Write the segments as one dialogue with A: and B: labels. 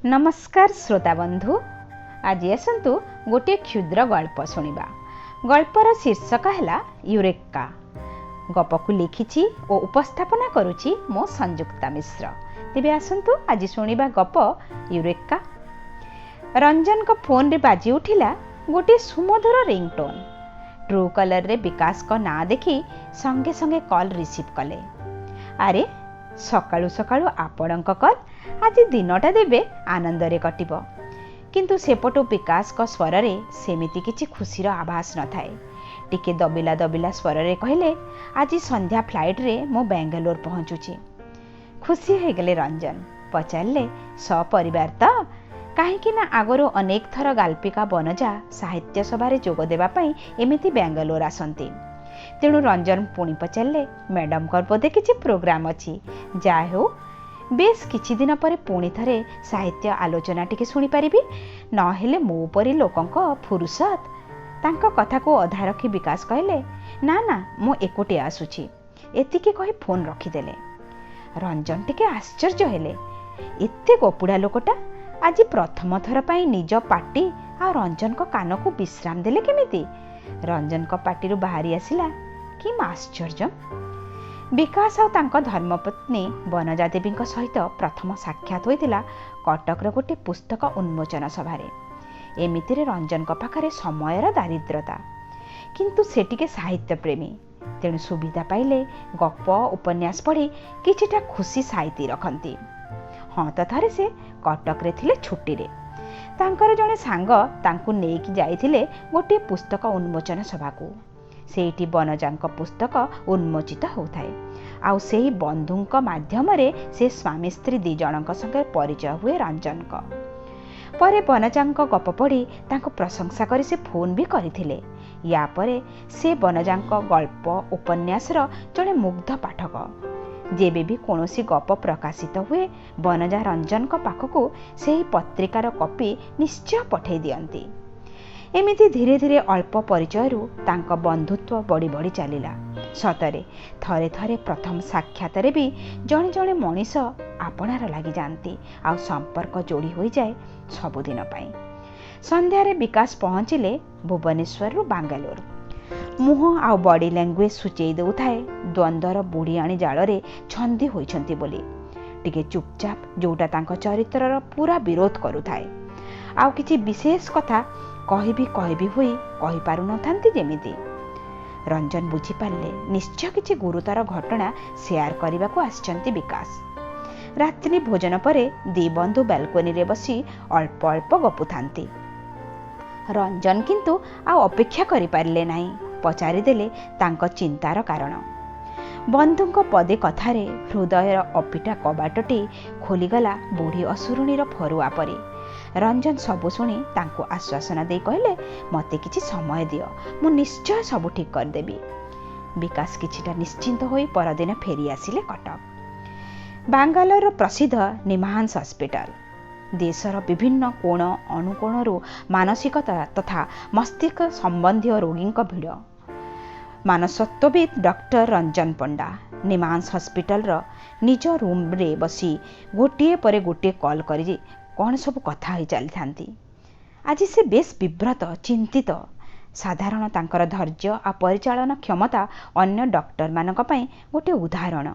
A: नमस्कार श्रोता बंधु, आज आसतु गोटे क्षुद्र गल्प शुणा। गल्पर शीर्षक है यूरेका। गप को लिखी और उपस्थापना करुछि मो संयुक्ता मिश्र। तेबे आसतु आज शुणा गप यूरेका। रंजन को फोन रे बाजी उठिला गोटे सुमधुर रिंगटोन। ट्रू कलर रे विकास को ना देखी संगे संगे कॉल रिसीव कले। अरे सकाळु सकाळु आपणक कॉल, आज दिनटा देबे आनंद रे कटिबो। किंतु सेपटु विकास को स्वर रे सेमिति किछि खुशीर आभास न थाए। टिके दबिला दबिला स्वर रे कहले, आज संध्या फ्लाइट रे मो बेंगलोर पहुँचुची। खुशी हो गले रंजन। पचारे सपरिवार तो कहीं आगरो अनेक थर गाल्पिका बनजा साहित्य सभा जोग देवा पई एमिति बेंगलोर आसंती। तेणु रंजन पुणी पचारे, मैडम को बोधे किछि प्रोग्राम अछि। जा हो बेस किछि दिन पर पुणी थरे साहित्य आलोचना टिके सुनी परिबी, नहेले मो परी लोकंक फुरुसत। तांको कथा को अधा रखी विकास कहले, ना ना मो एकोटे आसुची। एतिके कही फोन रखीदेले। रंजन टिके आश्चर्य हेले, एते गपुड़ा लोकटा आज प्रथम थर पाई निज पार्टी आ रंजन को कान को विश्राम देले केमिति? रंजन को पार्टी बाहरी आसिला कि आश्चर्य। विकास और तांको धर्मपत्नी वनजा देवी सहित प्रथम साक्षात होइतिला कटकर गोटे पुस्तक उन्मोचन सभारे। एमितिरे रंजन को पाखरे समयर दारिद्रता, किंतु सेटिके साहित्य प्रेमी। तेणु सुविधा पाइले गप उपन्यास पढ़ी किछिटा खुशी साइती रखती। हाँ तो थरे से कटक रे थिले छुट्टी रे। तांकर जने सांग तांकु नेकी जाइथिले गोटे पुस्तक उन्मोचन सभा को। सेठी बनजांक पुस्तक उन्मोचित होताए। आउ सेही बंधुंक माध्यम रे से स्वामी स्त्री दी जनक संगे परिचय हुए रंजन को। परे बनजांक गप पढ़ी तांको प्रशंसा करी से फोन भी करथिले। या परे से बनजांक गल्प उपन्यास रो जने मुग्ध पाठक। जेबे भी कोनोसी गप प्रकाशित हुए बनजा रंजन को पाखकु सेही पत्रिकार कॉपी निश्चय पठै दियंती। एमिति धीरे धीरे अल्प परिचयरू तांको बंधुत्व बढ़ी बढ़ी चलिला। सतरे थरे थरे प्रथम साक्षात रे भी जणे जणे मनीष आपणार लागि जानती आ संपर्क जोड़ी होई जाए सबुदिन पाई। संध्या रे विकास पहुँचिले भुवनेश्वर रु बांगालोर। मुह आ बॉडी लैंग्वेज सूचई देउथाए द्वंद्वर बुढ़ियाणी जाल रे छंदी होइछंती बोली। टिके चुपचाप जोटा तांको चरित्रर पूरा विरोध करुथाए। आउ किछि विशेष कथा कहि हुई कहि पारु नथांती जेमिति। रंजन बुझी पारले निश्चय किछि गुरुतर घटना शेयर करने को आछंती विकास। रात्रि भोजन परे दी बंधु बालकोनी रे बसी अल्प अल्प गपुथांती। रंजन किंतु आ अपेक्षा करि पारले नाही। पचारि देले तांको चिंतार कारण। बंधुंक पदे कथारे हृदयर अपिटा कबाटटी खोलीगला बुढ़ी असुरुणीर फरुआ परी। रंजन सबु शुणी तांको आश्वासन दे कहले, मते किछि समय दियो, मु निश्चय सबु ठीक कर देबी। विकास किछिटा निश्चिंत होई परदिन फेरी आसिले कटक। बांगालोर प्रसिद्ध निमहांस हॉस्पिटल। देशर विभिन्न कोण अनुकोणरू मानसिकता तथा मस्तिष्क संबंधी रोगी भीड़। मानसत्वविद डॉक्टर रंजन पंडा निमहांस हॉस्पिटल रो निज रूम रे बसी गोटे परे गोटे कॉल करी कौन सब कथा हो चली थांती। आज से बेस विव्रत चिंतित। साधारण तांकर धैर्य आ परिचालन क्षमता अन्य डॉक्टर मानक पई गोटे उदाहरण।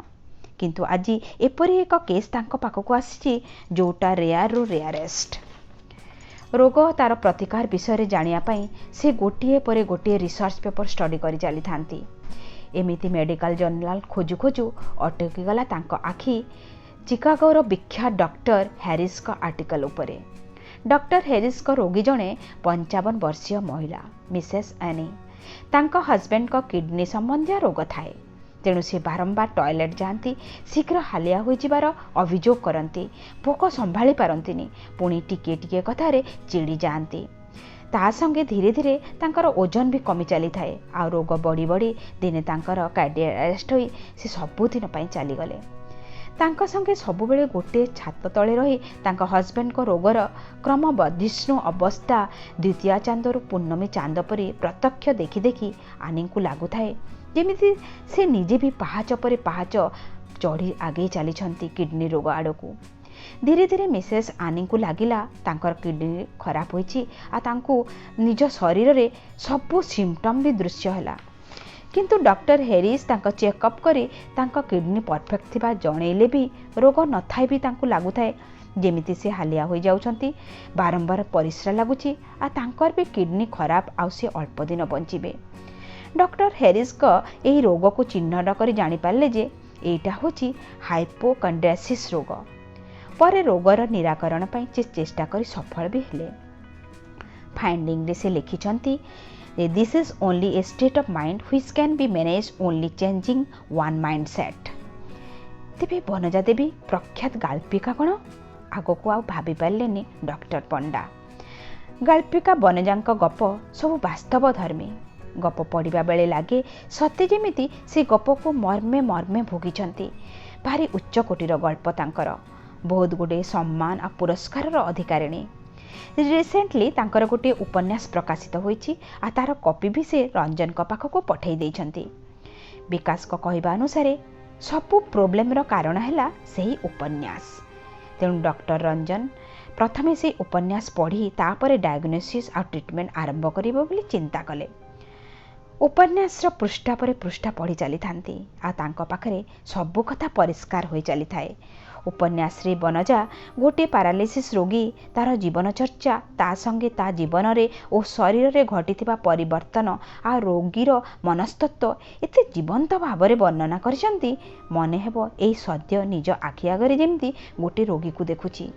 A: किंतु आज एपरी एक केस तांको पाखक आसी जोटा रेयर रु रेयरेस्ट। रोग तार प्रतिकार विषय रे जानिया पई से गोटिए परे गोटिए रिसर्च पेपर स्टडी करी चली थांती। एमिति मेडिकल जर्नल खोजु खोजु अटकी गला तांको आखि चिकागोर विख्यात डॉक्टर हैरिस का आर्टिकल उपरे। डॉक्टर हैरिस को रोगी जने 55 वर्षीय महिला मिसेस एनी। तांको हस्बैंड को किडनी संबंधी रोग थाए। तेणु से बारंबार टॉयलेट जाती, शीघ्र हालिया हो जिबार अभियोग करती, भोक संभाली पारंतिनी, पुणी टिके टिके कथारे चिड़ी जाती। ता संगे धीरे धीरे तांकर ओजन भी कमी चली थाए। आ रोग बढ़ी बढ़ी दिने तांकर कार्डियक अरेस्ट होई से सबुदिन पई चली गले। तांको संगे सबुबेले गोटे छात तले रही तांको हस्बैंड को रोगर क्रम वर्धिष्णु अवस्था द्वितीय चांदरू पूर्णमी चांद परी प्रत्यक्ष देखी देखी आनी को लागू थाए जेमिति से निजे भी पहाच परे पहाच चढ़ी आगे चली किडनी रोग आड़ को। धीरे धीरे मिसेस आनी को लगिला तांकर किडनी खराब होईची आ तांको निज शरीर रे सबु सिम्पटम भी दृश्य हैला। किंतु डॉक्टर हेरिस तांको चेकअप करी तांको किडनी परफेक्ट थिबा जणैले भी रोग न थाई भी तांको लागुथाय जेमिति से हालिया होई जाउछंती, बारंबार परिश्रा लागुची आ तांकर भी किडनी खराब आ से अल्प दिन बंचिबे। डॉक्टर हेरिस को एही रोग को चिन्हट करी जानि पारले जे एटा होची हाइपोकंड्रियासिस रोग। पर रोगर निराकरण पई चेष्टा करी सफल भी हेले। फाइंडिंग रे से लिखिछंती this is only a state of mind which can be manage only changing one mindset. तेबे बनजा देवी प्रख्यात गाल्पिका कण आगो को आ भाभी पारलेनी डॉक्टर पंडा। गाल्पिका बनजांक गप सब वास्तव धर्मी। गप पढ़ा बेले लगे सत्य जेमिति से गप को मर्मे मर्मे भोगिछंती। भारी उच्च कोटीर गल्प तांकर, बहुत गुडे सम्मान आ पुरस्कार अधिकारिणी। रिसेंटली तांकर गोटे उपन्यास प्रकाशित होईची आ तार कॉपी भी से रंजन को पाखक पठेई देइछंती। विकास को कहवा अनुसार सबु प्रोब्लेम रो कारण हैला सेही उपन्यास। तेणु डॉक्टर रंजन प्रथमे से उपन्यास पढ़ी तापरे डायग्नोसिस आ ट्रीटमेंट आरंभ करिबो बोली चिंता कले। उपन्यास पृष्ठा पर पृष्ठा पढ़ी चली थांती आ तांको पाखरे सबु कथा परिष्कार होई चली थाए। उपन्यास रे बनजा गोटे पैरालिसिस रोगी तार जीवन चर्चा ता संगे ता जीवन रे ओ शरीर रे घटिथिबा परिवर्तन आ रोगीर मनस्तत्व एते जीवंत भाव रे वर्णना करिसंती मने हेबो एई सद्य निज आखि आगरे जेमती गोटे रोगी को देखुची।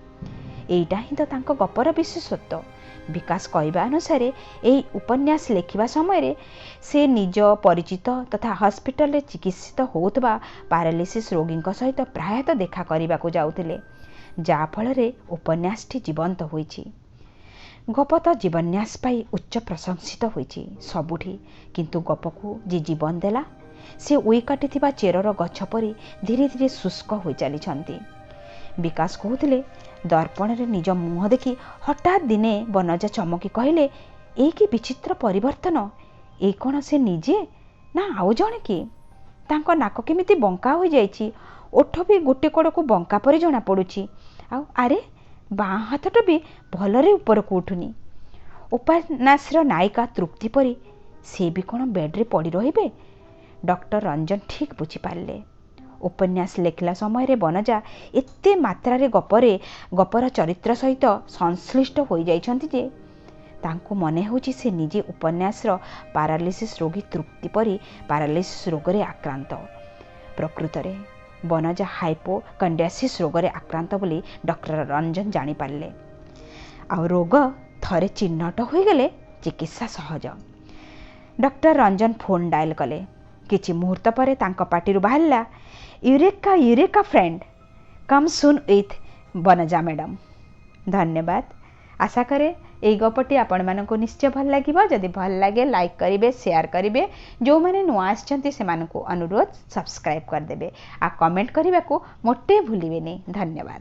A: एइटा ही तो तांको गपर विशेषत्व। विकास कहवा अनुसार यही उपन्यास लिखिबा समय से निज परिचित तथा हॉस्पिटल रे चिकित्सित होउतबा पैरालिसिस रोगी सहित प्रायतः देखा करने को जाउथिले, जा फल रे उपन्यासटी जीवंत होईची। गप तो जीवन्यास पाई उच्च प्रशंसित होईची सबुठी, किंतु गप को जे जीवन देला से उई काटिथिबा चेरर गछ परी धीरे धीरे शुष्क होई चलीछंती। विकास कहूथिले दर्पण रे निज मुह देखी हठात दिने बनजा चमकी कहले ए कि विचित्र परिवर्तन, ए कौन से निजे ना आउ जणे कि? तांको नाक केमिति बंका हो जाइछि, ओठ भी गोटे कड़ को बंका परी जना पड़ुछि, आ अरे बाँ हाथटा भी भलरे ऊपर को उठुनी। उपन्यासर नायिका तृप्ति परी से भी कौन बेड्रे पड़ी रहिबे? डॉक्टर रंजन ठीक बुझी पारले। उपन्यास लिखला समय बनजा एते मात्रा रे गपर चरित्र सहित संश्लिष्ट हो जाइछंती जे तांको मने होची से निजे उपन्यास पैरालिसिस रोगी तृप्ति परी पैरालिसिस रोग रे आक्रांत। प्रकृत रे बनजा हाइपोकंड्रियासिस रोग रे आक्रांत बोली डॉक्टर रंजन जानी पारले। आ रोग थरे चिन्हट हो गले चिकित्सा सहज। डॉक्टर रंजन फोन डायल कले। किछि मुहूर्त पर तांको पाटिरु बाहरला eureka eureka friend come soon with Banaja madam. धन्यवाद। आशा करे এই गपटी आपण मानको निश्चय भल लागिबो। जदि भल लागे लाइक करिवे, शेयर करिवे। जो माने नुआ आछंती से मानको अनुरोध सब्सक्राइब कर देबे आ कमेंट करिबा को मोटे भूलिबेनी। धन्यवाद।